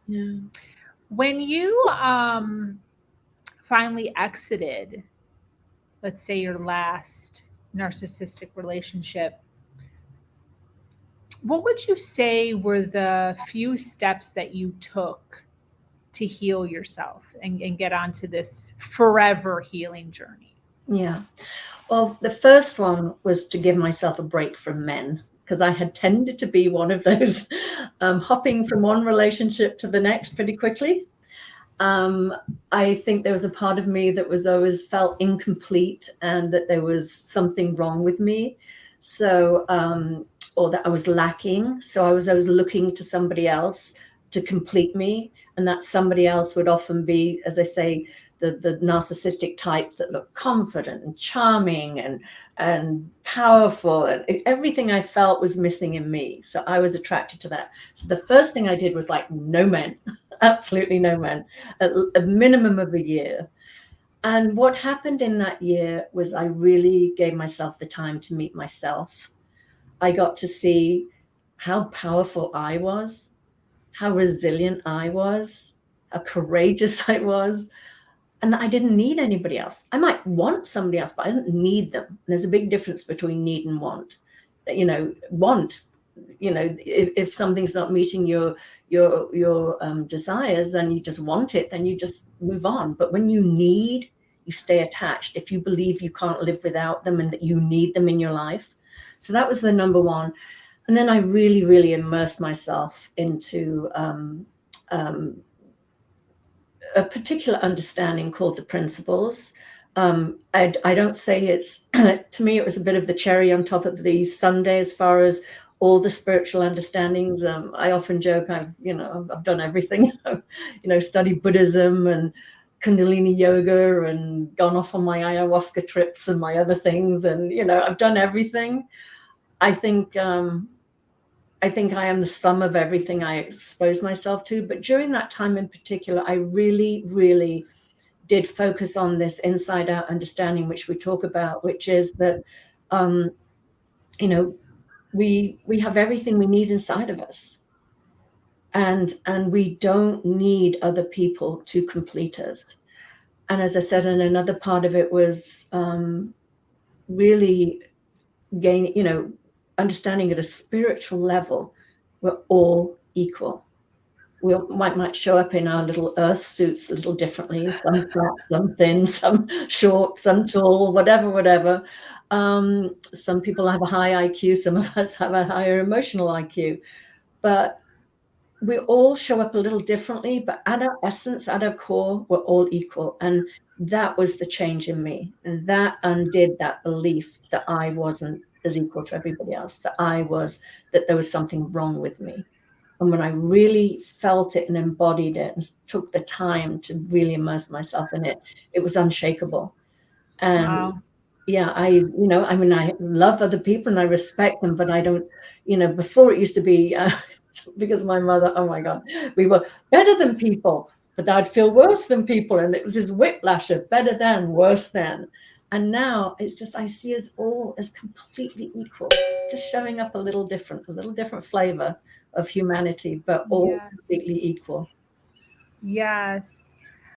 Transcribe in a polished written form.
Yeah. When you finally exited, let's say your last narcissistic relationship, what would you say were the few steps that you took to heal yourself and get onto this forever healing journey? Yeah. Well, the first one was to give myself a break from men, because I had tended to be one of those hopping from one relationship to the next pretty quickly. Um, I think there was a part of me that was always felt incomplete and that there was something wrong with me. So, or that I was lacking. So I was always looking to somebody else to complete me. And that somebody else would often be, as I say, the narcissistic types that look confident and charming and powerful. And everything I felt was missing in me. So I was attracted to that. So the first thing I did was like, no men, absolutely no men, at a minimum of a year. And what happened in that year was I really gave myself the time to meet myself. I got to see how powerful I was, how resilient I was, how courageous I was. And I didn't need anybody else. I might want somebody else, but I didn't need them. And there's a big difference between need and want. Want, if something's not meeting your desires, then you just want it, then you just move on. But when you need, you stay attached. If you believe you can't live without them and that you need them in your life. So that was the number one. And then I really, really immersed myself into a particular understanding called the principles. I don't say it's, to me, it was a bit of the cherry on top of the sundae as far as all the spiritual understandings. I often joke, I've done everything, studied Buddhism and Kundalini yoga and gone off on my ayahuasca trips and my other things. And, I've done everything. I think, I think I am the sum of everything I expose myself to. But during that time in particular, I really, really did focus on this inside out understanding, which we talk about, which is that, you know, we have everything we need inside of us. And we don't need other people to complete us. And as I said, and another part of it was really understanding at a spiritual level, we're all equal. We might show up in our little earth suits a little differently, some flat, some thin, some short, some tall, whatever. Some people have a high IQ, some of us have a higher emotional IQ, but we all show up a little differently, but at our essence, at our core, we're all equal. And that was the change in me. And that undid that belief that I wasn't as equal to everybody else, that there was something wrong with me. And when I really felt it and embodied it and took the time to really immerse myself in it, it was unshakable. And Wow. yeah, I love other people and I respect them, but I don't, before it used to be, because my mother, oh my God, we were better than people, but I'd feel worse than people. And it was this whiplash of better than, worse than. And now it's just, I see us all as completely equal, just showing up a little different flavor of humanity, but all Yes. completely equal. Yes.